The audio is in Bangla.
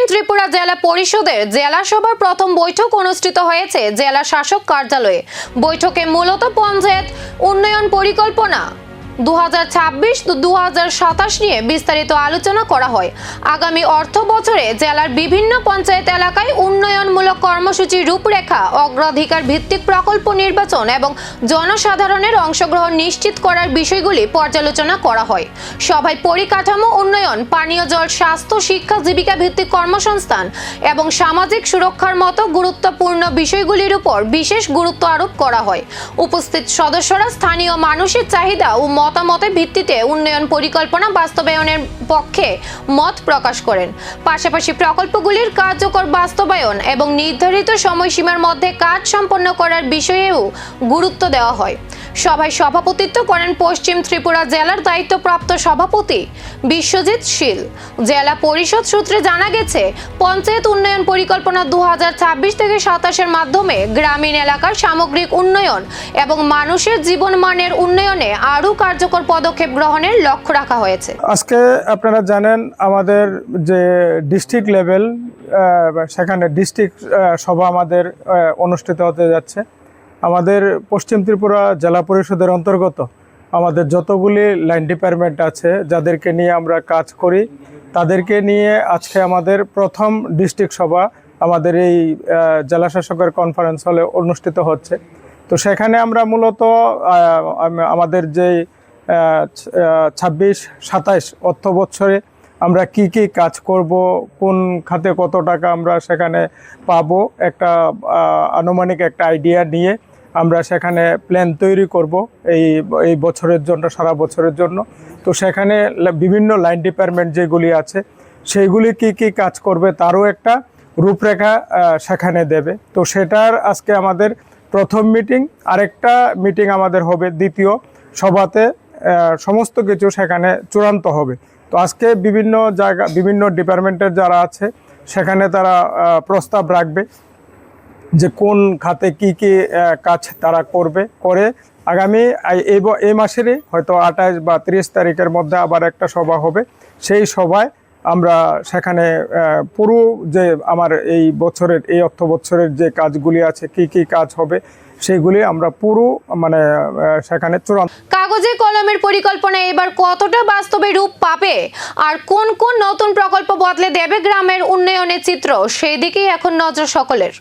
পশ্চিম ত্রিপুরা জেলা পরিষদের জেলা সভার প্রথম বৈঠক অনুষ্ঠিত হয়েছে জেলা শাসক কার্যালয়ে। বৈঠকে মূলত পঞ্চায়েত উন্নয়ন পরিকল্পনা 2026-2027 নিয়ে বিস্তারিত আলোচনা করা হয়। আগামী অর্থ বছরে জেলার বিভিন্ন পঞ্চায়েত এলাকায় উন্নয়নমূলক কর্মসূচির রূপরেখা, অগ্রাধিকার ভিত্তিক প্রকল্প নির্বাচন এবং জনসাধারণের অংশগ্রহণ নিশ্চিত করার বিষয়গুলি পর্যালোচনা করা হয়। সভায় পরিকাঠামো উন্নয়ন, পানীয় জল, স্বাস্থ্য, শিক্ষা, জীবিকা ভিত্তিক কর্মসংস্থান এবং সামাজিক সুরক্ষার মতো গুরুত্বপূর্ণ বিষয়গুলির উপর বিশেষ গুরুত্ব আরোপ করা হয়। উপস্থিত সদস্যরা স্থানীয় মানুষের চাহিদা ও মতামতের ভিত্তিতে উন্নয়ন পরিকল্পনা বাস্তবায়নের পক্ষে মত প্রকাশ করেন। পাশাপাশি প্রকল্পগুলির কার্যকর বাস্তবায়ন এবং নির্ধারিত সময়সীমার মধ্যে কাজ সম্পন্ন করার বিষয়েও গুরুত্ব দেওয়া হয়। সভায় সভাপতিত্ব করেন পশ্চিম ত্রিপুরা জেলার দায়িত্বপ্রাপ্ত সভাপতি বিশ্বজিৎ শীল। জেলা পরিষদ সূত্রে জানা গেছে, পঞ্চায়েত উন্নয়ন পরিকল্পনা 2026-27 মাধ্যমে গ্রামীণ এলাকার সামগ্রিক উন্নয়ন এবং মানুষের জীবনমানের উন্নয়নে আরও কার্যকর পদক্ষেপ গ্রহণের লক্ষ্য রাখা হয়েছে। আজকে আপনারা জানেন আমাদের যে ডিস্ট্রিক্ট লেভেল, সেখানে ডিস্ট্রিক্ট সভা আমাদের অনুষ্ঠিত হতে যাচ্ছে। আমাদের পশ্চিম ত্রিপুরা জেলা পরিষদের অন্তর্গত আমাদের যতগুলি লাইন ডিপার্টমেন্ট আছে, যাদেরকে নিয়ে আমরা কাজ করি, তাদেরকে নিয়ে আজকে আমাদের প্রথম ডিস্ট্রিক্ট সভা আমাদের এই জেলা শাসকের কনফারেন্স হলে অনুষ্ঠিত হচ্ছে। তো সেখানে আমরা মূলত আমাদের যে 26-27 অর্থ বছরে আমরা কি কি কাজ করব, কোন খাতে কত টাকা আমরা সেখানে পাবো, একটা আনুমানিক একটা আইডিয়া নিয়ে আমরা সেখানে প্ল্যান তৈরি করব এই বছরের জন্য, সারা বছরের জন্য। তো সেখানে বিভিন্ন লাইন ডিপার্টমেন্ট যেগুলি আছে সেইগুলি কি কি কাজ করবে তারও একটা রূপরেখা সেখানে দেবে। তো সেটার আজকে আমাদের প্রথম মিটিং। আরেকটা মিটিং আমাদের হবে দ্বিতীয় সভাতে, সমস্ত কিছু সেখানে চূড়ান্ত হবে। তো আজকে বিভিন্ন জায়গা, বিভিন্ন ডিপার্টমেন্টের যারা আছে সেখানে তারা প্রস্তাব রাখবে যে কোন খাতে কি কি কাজ তারা করে আগামী এই মাসেরই হয়তো 28 বা 30 তারিখের মধ্যে আবার একটা সভা হবে। সেই সভায় আমরা সেখানে পুরো যে আমার এই বছরের, এই অর্থ বছরের যে কাজগুলি আছে, কি কি কাজ হবে সেইগুলি আমরা পুরো সেখানে চূড়ান্ত। কাগজে কলমের পরিকল্পনা এবার কতটা বাস্তবে রূপ পাবে আর কোন কোন নতুন প্রকল্প বদলে দেবে গ্রামের উন্নয়নের চিত্র, সেই দিকেই এখন নজর সকলের।